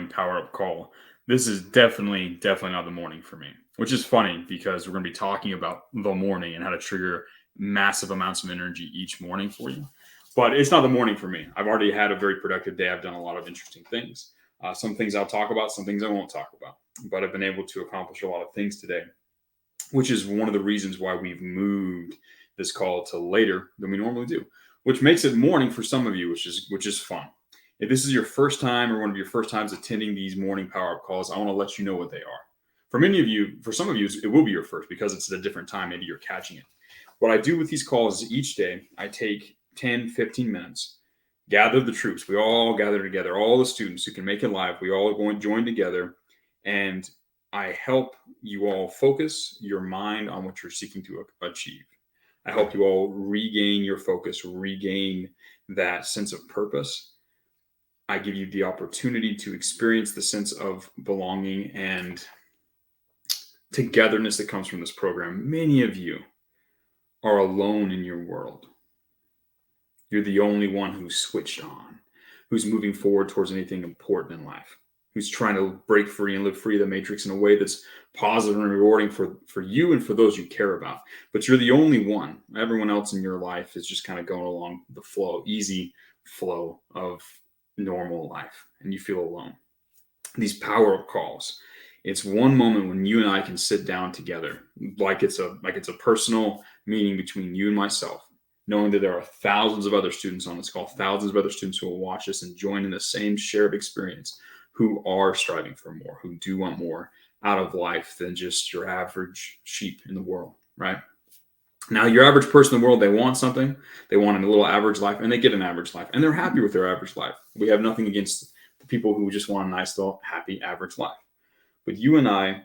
morning power up call. This is definitely not the morning for me, which is funny because we're going to be talking about the morning and how to trigger massive amounts of energy each morning for you. But it's not the morning for me. I've already had a very productive day. I've done a lot of interesting things. Some things I'll talk about, some things I won't talk about. But I've been able to accomplish a lot of things today, which is one of the reasons why we've moved this call to later than we normally do, which makes it morning for some of you, which is fun. If this is your first time or one of your first times attending these morning power up calls, I want to let you know what they are. For many of you, for some of you, it will be your first because it's at a different time. Maybe you're catching it. What I do with these calls is each day I take 10, 15 minutes, gather the troops. We all gather together, all the students who can make it live. We all go and join together, and I help you all focus your mind on what you're seeking to achieve. I help you all regain your focus, regain that sense of purpose. I give you the opportunity to experience the sense of belonging and togetherness that comes from this program. Many of you are alone in your world. You're the only one who's switched on, who's moving forward towards anything important in life, who's trying to break free and live free of the matrix in a way that's positive and rewarding for you and for those you care about. But you're the only one. Everyone else in your life is just kind of going along the flow, easy flow of normal life, and you feel alone. These power up calls, it's one moment when you and I can sit down together, like it's a personal meeting between you and myself, knowing that there are thousands of other students on this call, thousands of other students who will watch this and join in the same shared experience, who are striving for more, who do want more out of life than just your average sheep in the world, right? Now, your average person in the world, they want something. They want a little average life, and they get an average life, and they're happy with their average life. We have nothing against the people who just want a nice, little, happy, average life. But you and I,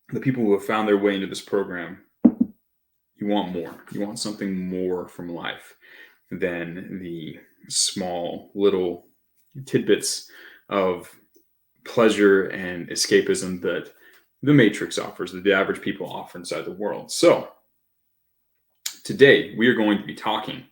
the people who have found their way into this program, you want more. You want something more from life than the small little tidbits of pleasure and escapism that the matrix offers, that the average people offer inside the world. So today we are going to be talking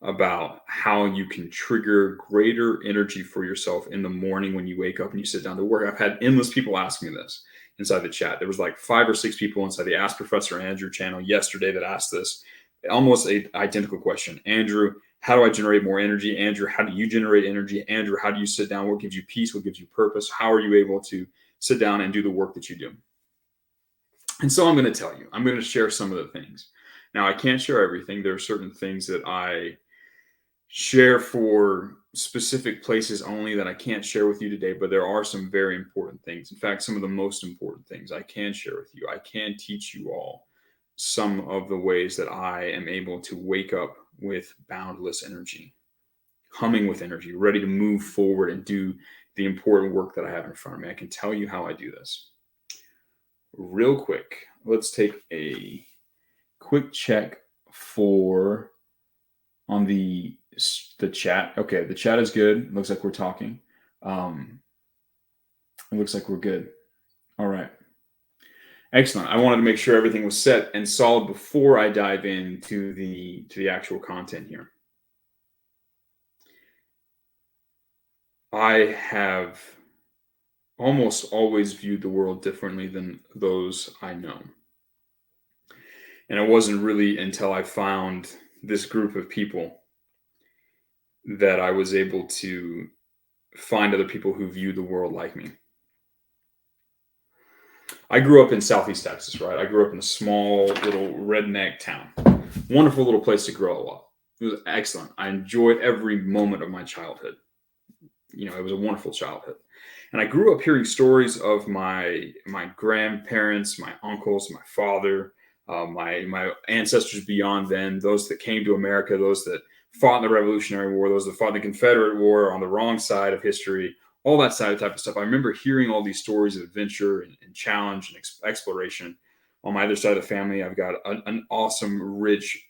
about how you can trigger greater energy for yourself in the morning when you wake up and you sit down to work. I've had endless people ask me this inside the chat. There was like 5 or 6 people inside the Ask Professor Andrew channel yesterday that asked this, almost an identical question. Andrew, how do I generate more energy? Andrew, how do you generate energy? Andrew, how do you sit down? What gives you peace? What gives you purpose? How are you able to sit down and do the work that you do? And so I'm going to tell you, I'm going to share some of the things. Now, I can't share everything. There are certain things that I share for specific places only that I can't share with you today, but there are some very important things. In fact, some of the most important things I can share with you. I can teach you all some of the ways that I am able to wake up with boundless energy, humming with energy, ready to move forward and do the important work that I have in front of me. I can tell you how I do this. Real quick, let's take a quick check for on the chat. Okay, the chat is good. It looks like we're talking. It looks like we're good. All right. Excellent. I wanted to make sure everything was set and solid before I dive into the actual content here. I have almost always viewed the world differently than those I know. And it wasn't really until I found this group of people that I was able to find other people who view the world like me. I grew up in Southeast Texas, right? I grew up in a small little redneck town. Wonderful little place to grow up. It was excellent. I enjoyed every moment of my childhood. You know, it was a wonderful childhood. And I grew up hearing stories of my grandparents, my uncles, my father, my ancestors beyond then, those that came to America, those that fought in the Revolutionary War, those that fought in the Confederate War on the wrong side of history, all that side of type of stuff. I remember hearing all these stories of adventure and challenge and exploration. On my other side of the family, I've got an awesome, rich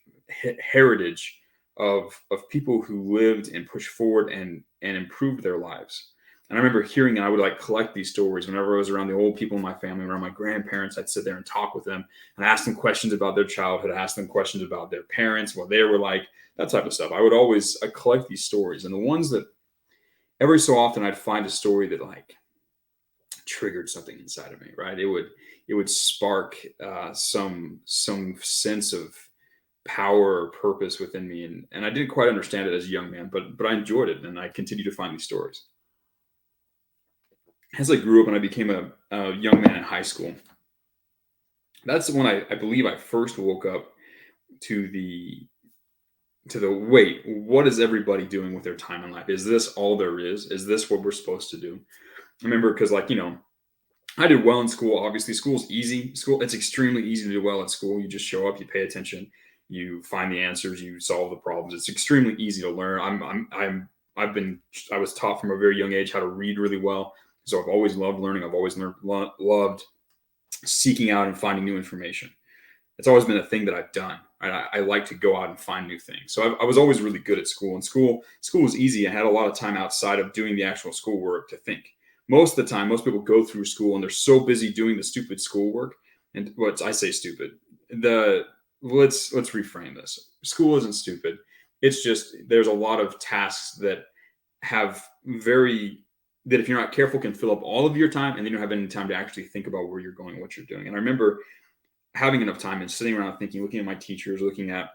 heritage of people who lived and pushed forward and improved their lives. And I remember hearing, and I would like collect these stories whenever I was around the old people in my family, around my grandparents. I'd sit there and talk with them and ask them questions about their childhood, ask them questions about their parents, what they were like, that type of stuff. I would always collect these stories, and the ones that every so often I'd find a story that like triggered something inside of me, right? It would spark some sense of power or purpose within me, and I didn't quite understand it as a young man, but I enjoyed it, and I continue to find these stories. As I grew up and I became a young man in high school, that's when I believe I first woke up to the wait, what is everybody doing with their time in life? Is this all there is? Is this what we're supposed to do? I remember because, like, I did well in school. Obviously, school's easy. It's extremely easy to do well at school. You just show up, you pay attention, you find the answers, you solve the problems. It's extremely easy to learn. I was taught from a very young age how to read really well. So I've always loved learning. I've always loved seeking out and finding new information. It's always been a thing that I've done. Right? I like to go out and find new things. So I was always really good at school. And school was easy. I had a lot of time outside of doing the actual schoolwork to think. Most of the time, most people go through school and they're so busy doing the stupid schoolwork. And what I say stupid. Let's reframe this. School isn't stupid. It's just there's a lot of tasks that have that if you're not careful can fill up all of your time, and then you don't have any time to actually think about where you're going, what you're doing. And I remember having enough time and sitting around thinking, looking at my teachers, looking at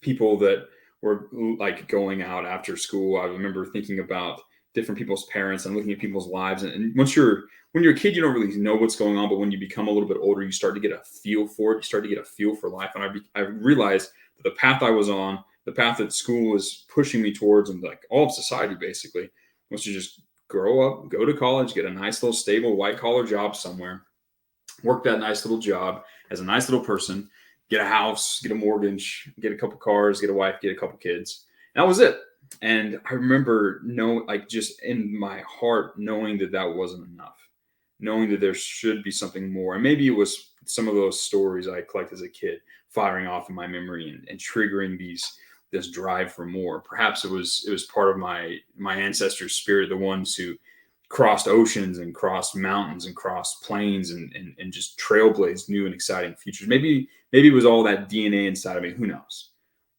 people that were like going out after school. I remember thinking about different people's parents and looking at people's lives. And when you're a kid, you don't really know what's going on. But when you become a little bit older, you start to get a feel for it. You start to get a feel for life. And I realized that the path I was on, the path that school was pushing me towards, and like all of society basically, was to just grow up, go to college, get a nice little stable white collar job somewhere, work that nice little job as a nice little person, get a house, get a mortgage, get a couple cars, get a wife, get a couple kids. And that was it. And I remember just in my heart, knowing that that wasn't enough, knowing that there should be something more. And maybe it was some of those stories I collected as a kid firing off in my memory and triggering this drive for more. Perhaps it was part of my ancestors' spirit, the ones who crossed oceans and crossed mountains and crossed plains and just trailblazed new and exciting futures. Maybe it was all that DNA inside of me. Who knows?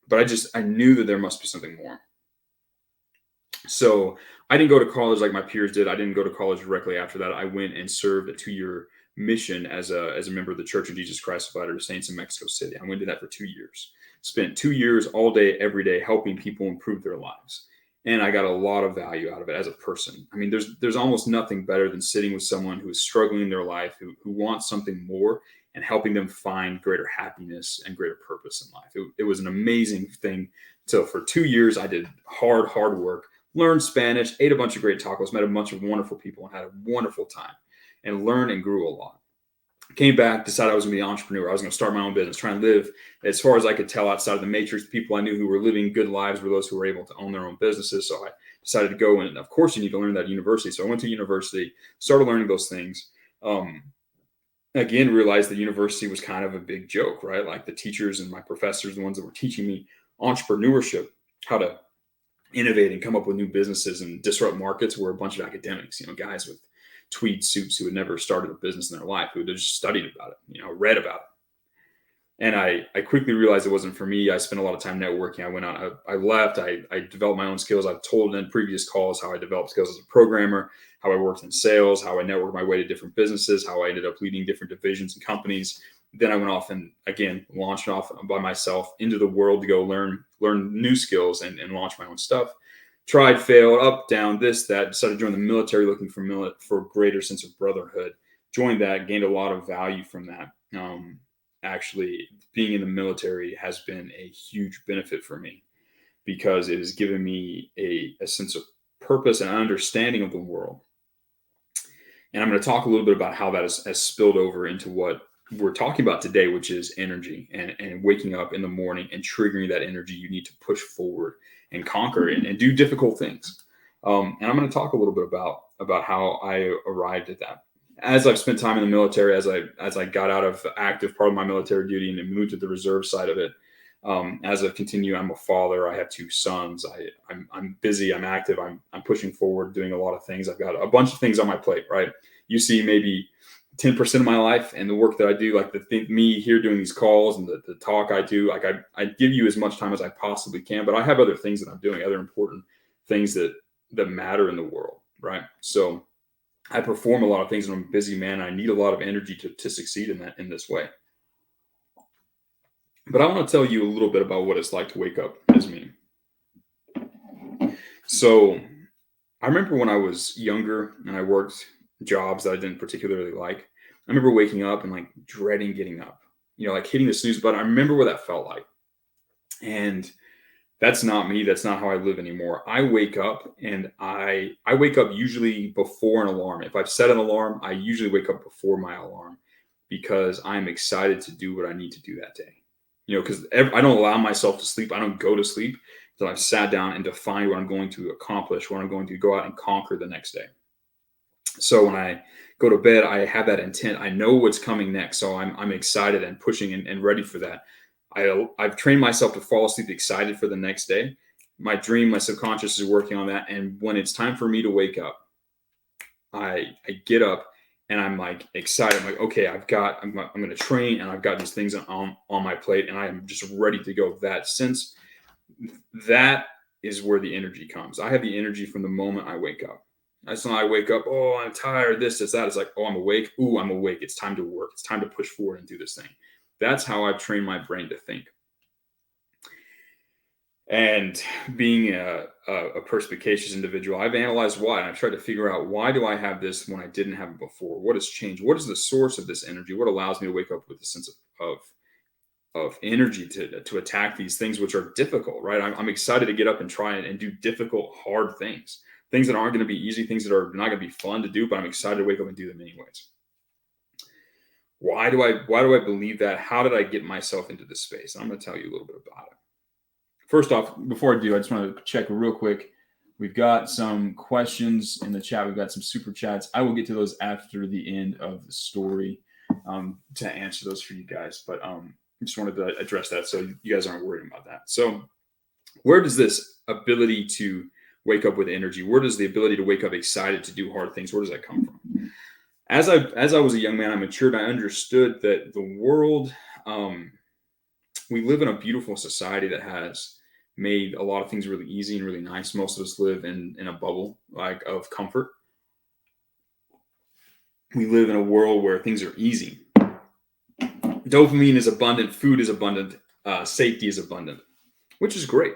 But I knew that there must be something more. So I didn't go to college like my peers did. I didn't go to college directly after that. I went and served a 2-year mission as a member of the Church of Jesus Christ of Latter-day Saints in Mexico City. I went to that for 2 years. Spent 2 years all day, every day, helping people improve their lives. And I got a lot of value out of it as a person. I mean, there's almost nothing better than sitting with someone who is struggling in their life, who wants something more, and helping them find greater happiness and greater purpose in life. It was an amazing thing. So for 2 years, I did hard work, learned Spanish, ate a bunch of great tacos, met a bunch of wonderful people, and had a wonderful time, and learned and grew a lot. Came back, decided I was going to be an entrepreneur. I was going to start my own business, try and live as far as I could tell outside of the matrix. The people I knew who were living good lives were those who were able to own their own businesses. So I decided to go, and of course you need to learn that at university. So I went to university, started learning those things. Again, realized that university was kind of a big joke, right? Like the teachers and my professors, the ones that were teaching me entrepreneurship, how to innovate and come up with new businesses and disrupt markets, were a bunch of academics, guys with tweed suits who had never started a business in their life, who had just studied about it, read about it. And I quickly realized it wasn't for me. I spent a lot of time networking. I went out, I left, I developed my own skills. I've told in previous calls how I developed skills as a programmer, how I worked in sales, how I networked my way to different businesses, how I ended up leading different divisions and companies. Then I went off and again, launched off by myself into the world to go learn new skills and launch my own stuff. Tried, failed, up, down, this, that, decided to join the military looking for a greater sense of brotherhood. Joined that, gained a lot of value from that. Actually, being in the military has been a huge benefit for me because it has given me a sense of purpose and understanding of the world. And I'm going to talk a little bit about how that has spilled over into what we're talking about today, which is energy and waking up in the morning and triggering that energy you need to push forward and conquer and do difficult things. And I'm going to talk a little bit about how I arrived at that. As I've spent time in the military, as I got out of active part of my military duty and moved to the reserve side of it, as I've continued, I'm a father. I have 2 sons. I'm busy. I'm active. I'm pushing forward, doing a lot of things. I've got a bunch of things on my plate. Right? You see, maybe 10% of my life and the work that I do, like me here doing these calls and the talk I do, like I give you as much time as I possibly can, but I have other things that I'm doing, other important things that that matter in the world, right? So I perform a lot of things and I'm a busy man. I need a lot of energy to succeed in this way. But I want to tell you a little bit about what it's like to wake up as me. So I remember when I was younger and I worked jobs that I didn't particularly like. I remember waking up and like dreading getting up, like hitting the snooze button. I remember what that felt like. And that's not me. That's not how I live anymore. I wake up and I wake up usually before an alarm. If I've set an alarm, I usually wake up before my alarm because I'm excited to do what I need to do that day. Because I don't allow myself to sleep. I don't go to sleep until I've sat down and defined what I'm going to accomplish, what I'm going to go out and conquer the next day. So when I go to bed, I have that intent. I know what's coming next. So I'm excited and pushing and ready for that. I've trained myself to fall asleep excited for the next day. My subconscious is working on that. And when it's time for me to wake up, I get up and I'm like excited. I'm like, okay, I'm going to train and I've got these things on my plate and I am just ready to go. That is where the energy comes. I have the energy from the moment I wake up. That's when I wake up. Oh, I'm tired. This, that. It's like, oh, I'm awake. Ooh, I'm awake. It's time to work. It's time to push forward and do this thing. That's how I've trained my brain to think. And being a perspicacious individual, I've analyzed why. And I've tried to figure out, why do I have this when I didn't have it before? What has changed? What is the source of this energy? What allows me to wake up with a sense of energy to attack these things which are difficult, right? I'm excited to get up and try and do difficult, hard things that aren't going to be easy, things that are not going to be fun to do, but I'm excited to wake up and do them anyways. Why do I believe that? How did I get myself into this space? I'm going to tell you a little bit about it. First off, before I do, I just want to check real quick. We've got some questions in the chat. We've got some super chats. I will get to those after the end of the story to answer those for you guys. But I just wanted to address that so you guys aren't worried about that. So where does this ability to wake up with energy, where does the ability to wake up excited to do hard things, where does that come from? As I was a young man, I matured. I understood that the world, we live in a beautiful society that has made a lot of things really easy and really nice. Most of us live in a bubble of comfort. We live in a world where things are easy. Dopamine is abundant, food is abundant, safety is abundant, which is great.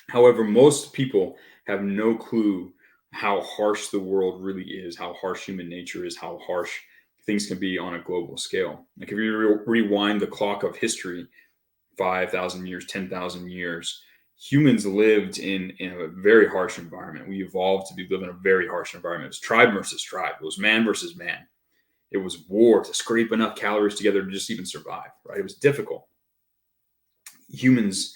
However, most people have no clue how harsh the world really is, how harsh human nature is, how harsh things can be on a global scale. Like if you rewind the clock of history, 5,000 years, 10,000 years, humans lived in a very harsh environment. We evolved to be living in a very harsh environment. It was tribe versus tribe. It was man versus man. It was war to scrape enough calories together to just even survive, right? It was difficult. Humans,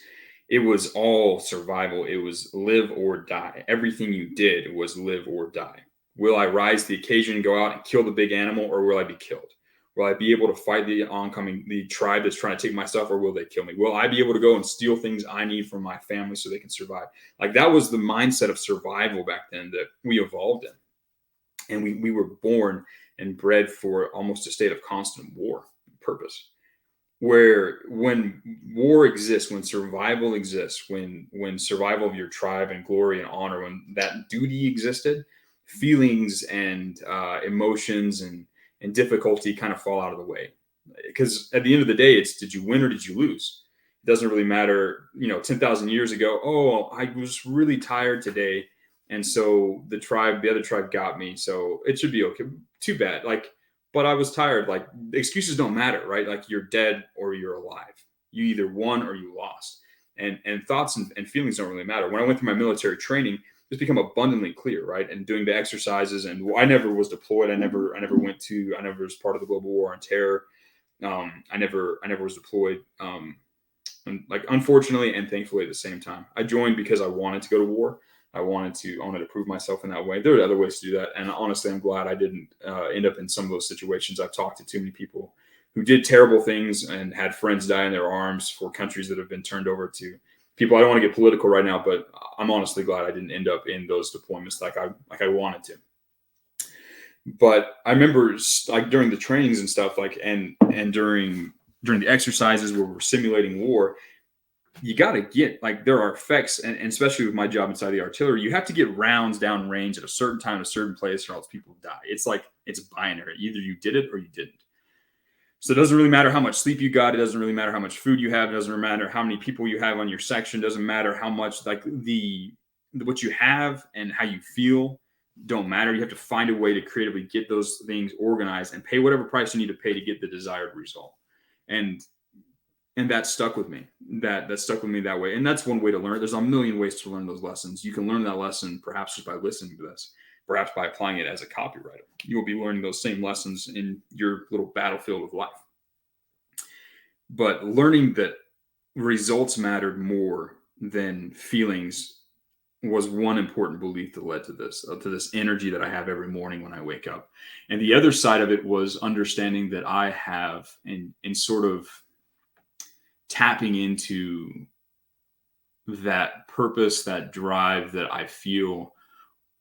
it was all survival. It was live or die. Everything you did was live or die. Will I rise to the occasion and go out and kill the big animal, or will I be killed? Will I be able to fight the tribe that's trying to take my stuff, or will they kill me? Will I be able to go and steal things I need from my family so they can survive? Like that was the mindset of survival back then that we evolved in. And we were born and bred for almost a state of constant war purpose. Where when war exists, when survival exists, when survival of your tribe and glory and honor, when that duty existed, feelings and emotions and difficulty kind of fall out of the way. Because at the end of the day, it's, did you win or did you lose? It doesn't really matter. 10,000 years ago, oh, I was really tired today, and so the other tribe got me, so it should be okay. Too bad. But I was tired. Like, excuses don't matter, right? Like, you're dead or you're alive. You either won or you lost. And thoughts and feelings don't really matter. When I went through my military training, it's become abundantly clear, right? And doing the exercises, and I never was deployed. I never was part of the global war on terror. I never was deployed. Unfortunately and thankfully at the same time, I joined because I wanted to go to war. I wanted to prove myself in that way. There are other ways to do that. And honestly, I'm glad I didn't end up in some of those situations. I've talked to too many people who did terrible things and had friends die in their arms for countries that have been turned over to people. I don't want to get political right now, but I'm honestly glad I didn't end up in those deployments like I wanted to. But I remember during the trainings and stuff, and during the exercises where we're simulating war, you got to get, like, there are effects, and especially with my job inside the artillery, you have to get rounds down range at a certain time, a certain place, or else people die. It's like, it's binary. Either you did it or you didn't. So it doesn't really matter how much sleep you got. It doesn't really matter how much food you have. It doesn't matter how many people you have on your section. It doesn't matter how much, like, what you have and how you feel don't matter. You have to find a way to creatively get those things organized and pay whatever price you need to pay to get the desired result. And that stuck with me. That stuck with me that way. And that's one way to learn. There's a million ways to learn those lessons. You can learn that lesson perhaps just by listening to this, perhaps by applying it as a copywriter. You will be learning those same lessons in your little battlefield of life. But learning that results mattered more than feelings was one important belief that led to this energy that I have every morning when I wake up. And the other side of it was understanding that I have, and sort of tapping into that purpose, that drive that I feel,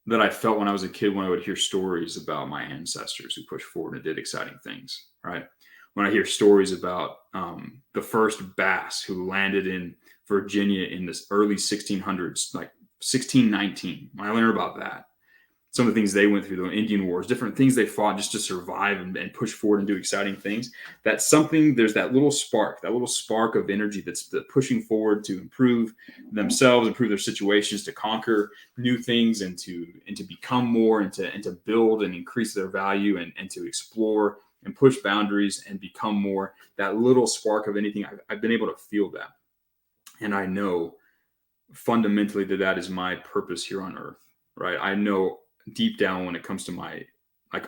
that I felt when I was a kid, when I would hear stories about my ancestors who pushed forward and did exciting things, right? When I hear stories about the first bass who landed in Virginia in this early 1600s, like 1619, when I learn about that, some of the things they went through, the Indian Wars, different things they fought just to survive and push forward and do exciting things. That's something, there's that little spark of energy that's pushing forward to improve themselves, improve their situations, to conquer new things, and to become more, and to build and increase their value, and to explore and push boundaries and become more. That little spark of anything, I've been able to feel that. And I know fundamentally that is my purpose here on earth, right? I know deep down, when it comes to my, like,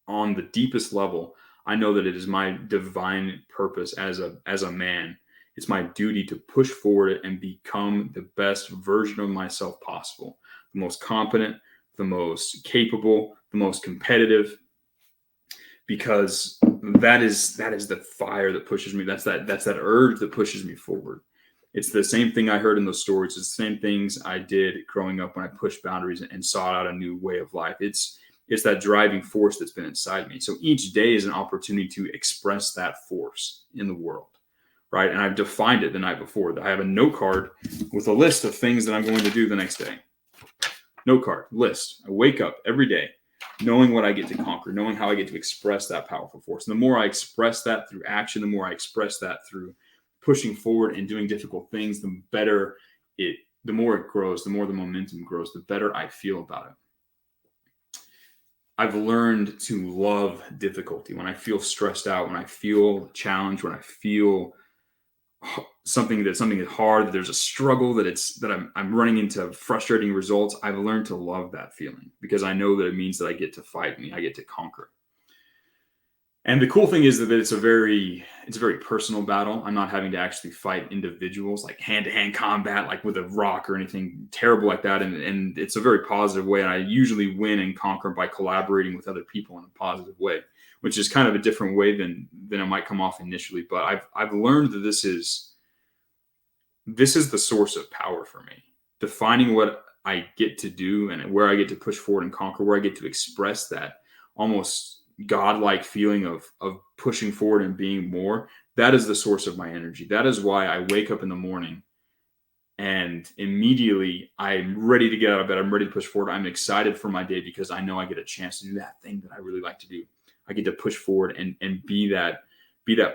on the deepest level, I know that it is my divine purpose as a man. It's my duty to push forward and become the best version of myself possible, the most competent, the most capable, the most competitive, because that is the fire that pushes me. That's that urge that pushes me forward. It's the same thing I heard in those stories. It's the same things I did growing up when I pushed boundaries and sought out a new way of life. It's that driving force that's been inside me. So each day is an opportunity to express that force in the world, right? And I've defined it the night before. I have a note card with a list of things that I'm going to do the next day. Note card, list. I wake up every day knowing what I get to conquer, knowing how I get to express that powerful force. And the more I express that through action, the more I express that through pushing forward and doing difficult things, the better the more it grows, the more the momentum grows, the better I feel about it. I've learned to love difficulty. When I feel stressed out, when I feel challenged, when I feel something is hard, that there's a struggle, that I'm running into frustrating results, I've learned to love that feeling, because I know that it means that I get to fight and I get to conquer. And the cool thing is that it's a very personal battle. I'm not having to actually fight individuals, like hand-to-hand combat, like with a rock or anything terrible like that. And it's a very positive way. And I usually win and conquer by collaborating with other people in a positive way, which is kind of a different way than it might come off initially. But I've learned that this is the source of power for me. Defining what I get to do and where I get to push forward and conquer, where I get to express that almost godlike feeling of pushing forward and being more. That is the source of my energy. That is why I wake up in the morning and immediately I'm ready to get out of bed. I'm ready to push forward. I'm excited for my day, because I know I get a chance to do that thing that I really like to do. I get to push forward and be that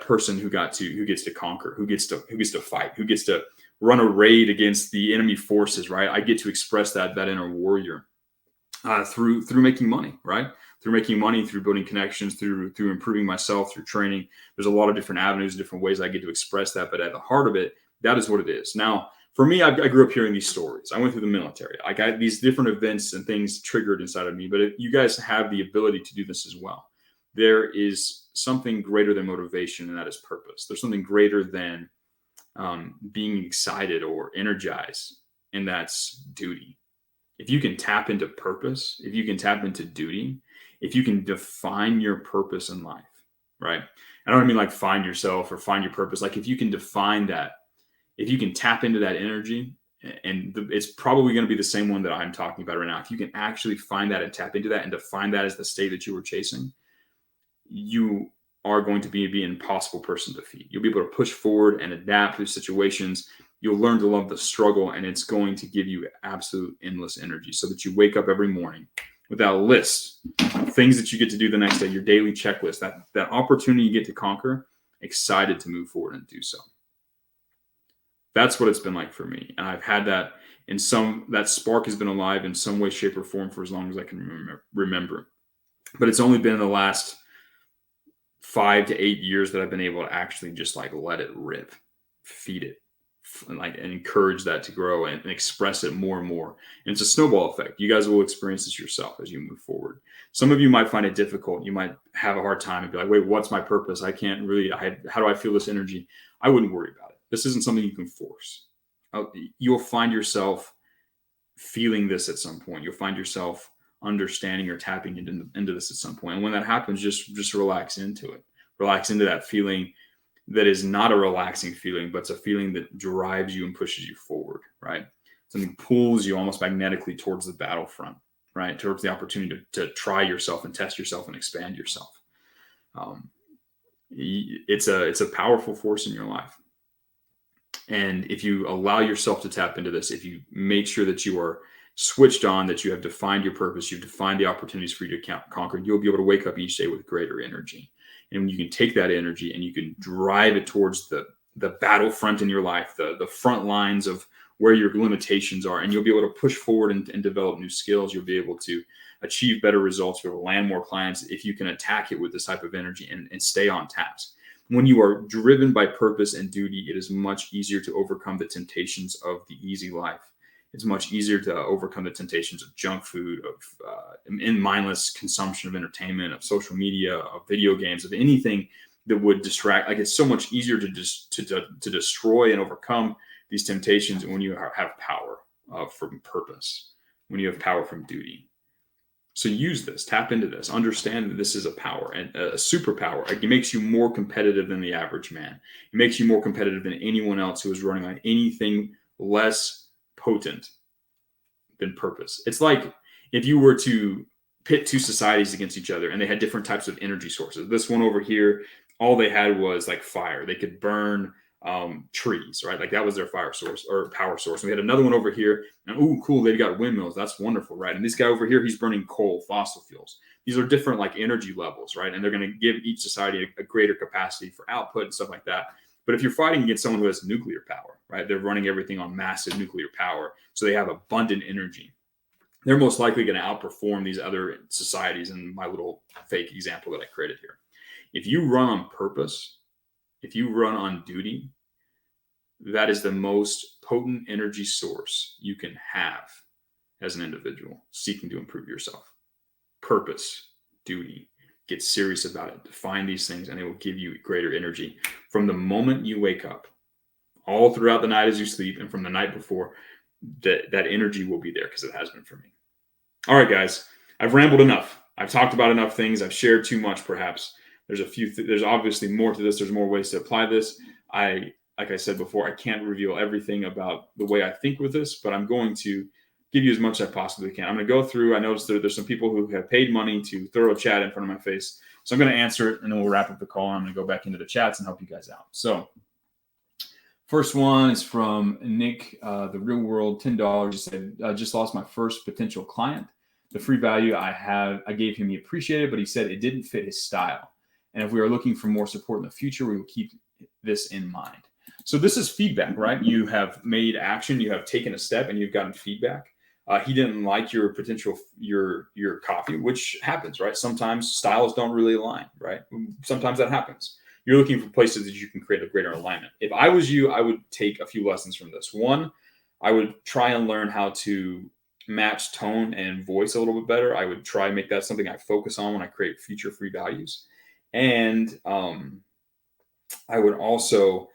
person who gets to conquer, who gets to fight, who gets to run a raid against the enemy forces, right? I get to express that inner warrior through making money, right? Through making money, through building connections, through improving myself, through training. There's a lot of different avenues, different ways I get to express that. But at the heart of it, that is what it is. Now, for me, I grew up hearing these stories. I went through the military. I got these different events and things triggered inside of me. But you guys have the ability to do this as well. There is something greater than motivation, and that is purpose. There's something greater than being excited or energized, and that's duty. If you can tap into purpose, if you can tap into duty, if you can define your purpose in life, right? I don't mean like find yourself or find your purpose. Like, if you can define that, if you can tap into that energy, and it's probably going to be the same one that I'm talking about right now. If you can actually find that and tap into that and define that as the state that you were chasing, you are going to be an impossible person to defeat. You'll be able to push forward and adapt to situations you'll learn to love the struggle, and it's going to give you absolute endless energy so that you wake up every morning with that list of things that you get to do the next day, your daily checklist, that opportunity you get to conquer, excited to move forward and do so. That's what it's been like for me. And I've had that that spark has been alive in some way, shape, or form for as long as I can remember. But it's only been in the last 5 to 8 years that I've been able to actually just like let it rip, feed it, and encourage that to grow and express it more and more. And it's a snowball effect. You guys will experience this yourself as you move forward. Some of you might find it difficult. You might have a hard time and be like, wait, what's my purpose? I can't really, how do I feel this energy? I wouldn't worry about it. This isn't something you can force. You'll find yourself feeling this at some point. You'll find yourself understanding or tapping into this at some point. And when that happens, just relax into it. Relax into that feeling that is not a relaxing feeling, but it's a feeling that drives you and pushes you forward, right? Something pulls you almost magnetically towards the battlefront, right? Towards the opportunity to try yourself and test yourself and expand yourself. It's a powerful force in your life. And if you allow yourself to tap into this, if you make sure that you are switched on, that you have defined your purpose, you've defined the opportunities for you to conquer, you'll be able to wake up each day with greater energy. And you can take that energy and you can drive it towards the battlefront in your life, the front lines of where your limitations are, and you'll be able to push forward and develop new skills. You'll be able to achieve better results. You'll land more clients if you can attack it with this type of energy and stay on task. When you are driven by purpose and duty, it is much easier to overcome the temptations of the easy life. It's much easier to overcome the temptations of junk food, of mindless consumption of entertainment, of social media, of video games, of anything that would distract. Like, it's so much easier to destroy and overcome these temptations when you have power from purpose, when you have power from duty. So use this, tap into this, understand that this is a power and a superpower. It makes you more competitive than the average man. It makes you more competitive than anyone else who is running on anything less potent than purpose. It's like if you were to pit two societies against each other and they had different types of energy sources. This one over here, all they had was like fire. They could burn trees, right? Like that was their fire source or power source. And we had another one over here, and oh, cool, they've got windmills. That's wonderful, right? And this guy over here, he's burning coal, fossil fuels. These are different like energy levels, right? And they're going to give each society a greater capacity for output and stuff like that. But if you're fighting against someone who has nuclear power, right? They're running everything on massive nuclear power, so they have abundant energy. They're most likely going to outperform these other societies in my little fake example that I created here. If you run on purpose, if you run on duty, that is the most potent energy source you can have as an individual seeking to improve yourself. Purpose, duty, get serious about it. Define these things, and it will give you greater energy from the moment you wake up, all throughout the night as you sleep, and from the night before. That energy will be there because it has been for me. All right, guys, I've rambled enough. I've talked about enough things. I've shared too much, perhaps. There's there's obviously more to this. There's more ways to apply this. Like I said before, I can't reveal everything about the way I think with this, but I'm going to give you as much as I possibly can. I'm going to go through. I noticed there's some people who have paid money to throw a chat in front of my face. So I'm going to answer it, and then we'll wrap up the call. And I'm going to go back into the chats and help you guys out. So first one is from Nick, the real world, $10. He said, I just lost my first potential client. The free value I gave him, he appreciated, but he said it didn't fit his style. And if we are looking for more support in the future, we will keep this in mind. So this is feedback, right? You have made action, you have taken a step, and you've gotten feedback. He didn't like your potential, your copy, which happens, right? Sometimes styles don't really align, right? Sometimes that happens. You're looking for places that you can create a greater alignment. If I was you, I would take a few lessons from this. One, I would try and learn how to match tone and voice a little bit better. I would try and make that something I focus on when I create future free values. And I would also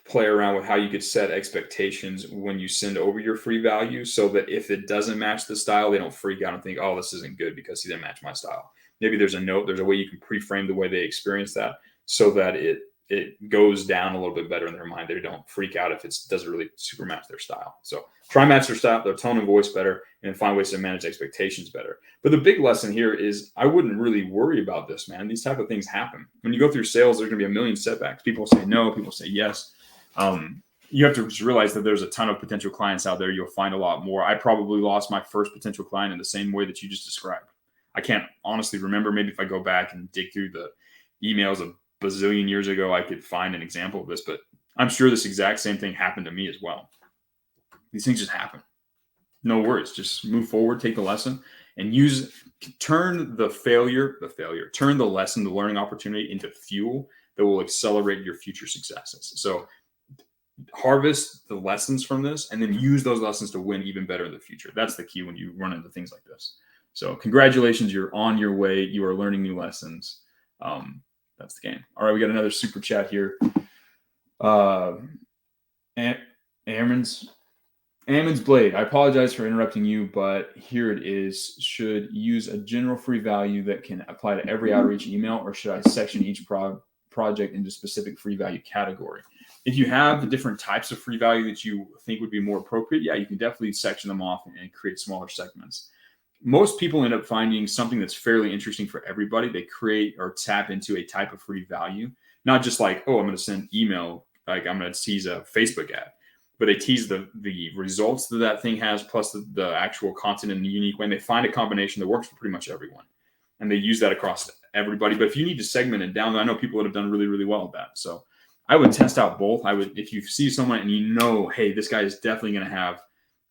play around with how you could set expectations when you send over your free value, so that if it doesn't match the style, they don't freak out and think, oh, this isn't good because he didn't match my style. Maybe there's a note, there's a way you can pre-frame the way they experience that so that it goes down a little bit better in their mind. They don't freak out if it doesn't really super match their style. So try and match their style, their tone and voice better, and find ways to manage expectations better. But the big lesson here is I wouldn't really worry about this, man. These type of things happen. When you go through sales, there's going to be a million setbacks. People say no, people say yes. you have to just realize that there's a ton of potential clients out there. You'll find a lot more. I probably lost my first potential client in the same way that you just described. I can't honestly remember. Maybe if I go back and dig through the emails a bazillion years ago, I could find an example of this, but I'm sure this exact same thing happened to me as well. These things just happen. No worries. Just move forward, take the lesson, and turn the lesson, the learning opportunity into fuel that will accelerate your future successes. So harvest the lessons from this and then use those lessons to win even better in the future. That's the key when you run into things like this. So congratulations, you're on your way. You are learning new lessons. That's the game. All right, we got another super chat here. Ammon's Blade, I apologize for interrupting you, but here it is. Should use a general free value that can apply to every outreach email, or should I section each project into specific free value category? If you have the different types of free value that you think would be more appropriate, yeah, you can definitely section them off and create smaller segments. Most people end up finding something that's fairly interesting for everybody. They create or tap into a type of free value, not just like, oh, I'm going to send email, like I'm going to tease a Facebook ad, but they tease the results that thing has, plus the actual content in a unique way. And they find a combination that works for pretty much everyone. And they use that across everybody. But if you need to segment it down, I know people that have done really, really well at that. So I would test out both. If you see someone and you know, hey, this guy is definitely going to have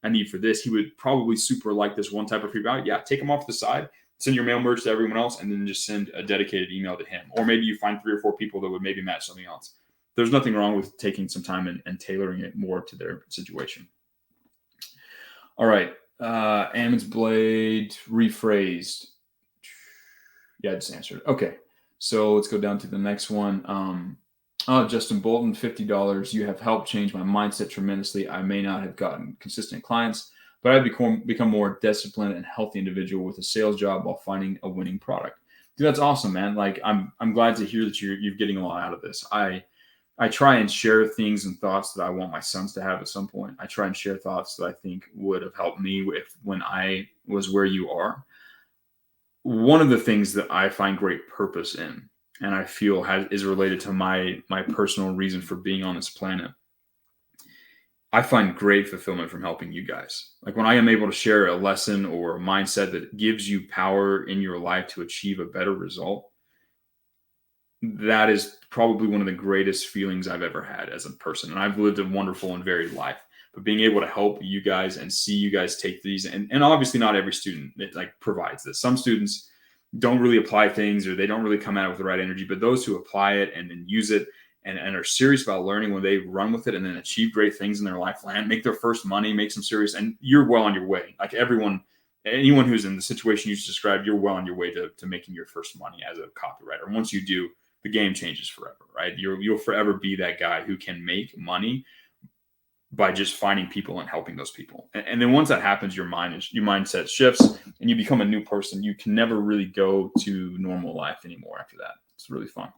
a need for this, he would probably super like this one type of free value. Yeah, take him off to the side, send your mail merge to everyone else, and then just send a dedicated email to him. Or maybe you find 3 or 4 people that would maybe match something else. There's nothing wrong with taking some time and tailoring it more to their situation. All right. Ammon's Blade rephrased. Yeah, I just answered. Okay. So let's go down to the next one. Justin Bolton, $50. You have helped change my mindset tremendously. I may not have gotten consistent clients, but I've become more disciplined and healthy individual with a sales job while finding a winning product. Dude, that's awesome, man. Like I'm glad to hear that you're getting a lot out of this. I try and share things and thoughts that I want my sons to have at some point. I try and share thoughts that I think would have helped me when I was where you are. One of the things that I find great purpose in, and I feel is related to my personal reason for being on this planet, I find great fulfillment from helping you guys. Like when I am able to share a lesson or a mindset that gives you power in your life to achieve a better result, that is probably one of the greatest feelings I've ever had as a person. And I've lived a wonderful and varied life, but being able to help you guys and see you guys take these, and obviously not every student provides this. Some students don't really apply things, or they don't really come at it with the right energy, but those who apply it and then use it and are serious about learning, when they run with it and then achieve great things in their life, make their first money, make some serious, and you're well on your way. Like anyone who's in the situation you just described, you're well on your way to making your first money as a copywriter. And once you do, the game changes forever, right? You'll forever be that guy who can make money by just finding people and helping those people. And then once that happens, your mindset shifts and you become a new person. You can never really go to normal life anymore after that. It's really fun.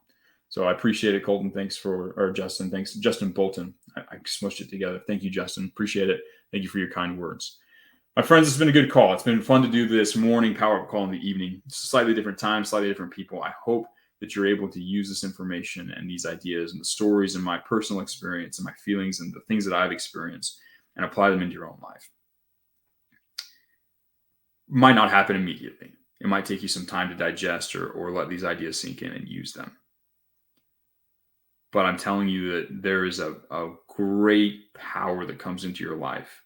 So I appreciate it, Colton. Justin. Thanks, Justin Bolton. I smushed it together. Thank you, Justin. Appreciate it. Thank you for your kind words. My friends, it's been a good call. It's been fun to do this morning power-up call in the evening. It's a slightly different time, slightly different people. I hope that you're able to use this information and these ideas and the stories and my personal experience and my feelings and the things that I've experienced and apply them into your own life. Might not happen immediately. It might take you some time to digest or let these ideas sink in and use them. But I'm telling you that there is a great power that comes into your life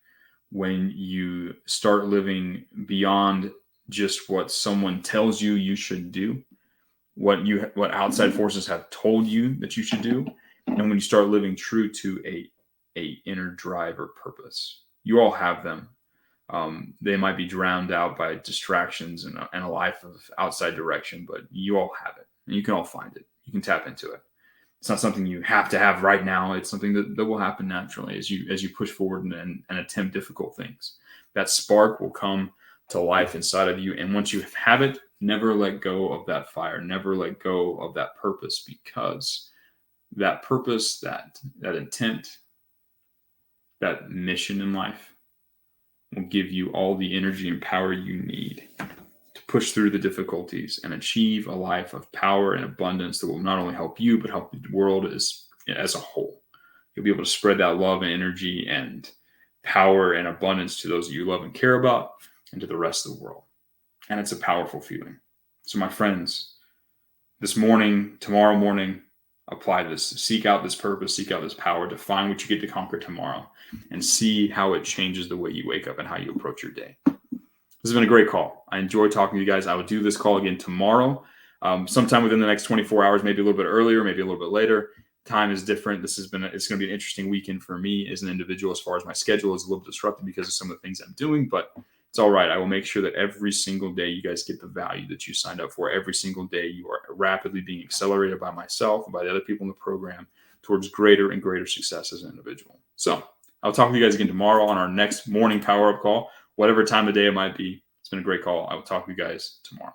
when you start living beyond just what someone tells you should do, what outside forces have told you that you should do, and when you start living true to a inner drive or purpose. You all have them. They might be drowned out by distractions and a life of outside direction, but you all have it, and you can all find it. You can tap into it. It's not something you have to have right now. It's something that will happen naturally as you push forward and attempt difficult things. That spark will come to life inside of you, and once you have it, never let go of that fire. Never let go of that purpose, because that purpose, that intent, that mission in life will give you all the energy and power you need to push through the difficulties and achieve a life of power and abundance that will not only help you, but help the world as a whole. You'll be able to spread that love and energy and power and abundance to those that you love and care about and to the rest of the world. And it's a powerful feeling. So my friends, this morning, tomorrow morning, apply this. Seek out this purpose, seek out this power, define what you get to conquer tomorrow, and see how it changes the way you wake up and how you approach your day. This has been a great call. I enjoy talking to you guys. I will do this call again tomorrow, sometime within the next 24 hours, maybe a little bit earlier, maybe a little bit later. Time is different. It's going to be an interesting weekend for me as an individual, as far as my schedule is a little disrupted because of some of the things I'm doing, but it's all right. I will make sure that every single day you guys get the value that you signed up for. Every single day you are rapidly being accelerated by myself and by the other people in the program towards greater and greater success as an individual. So I'll talk to you guys again tomorrow on our next morning power-up call, whatever time of day it might be. It's been a great call. I will talk to you guys tomorrow.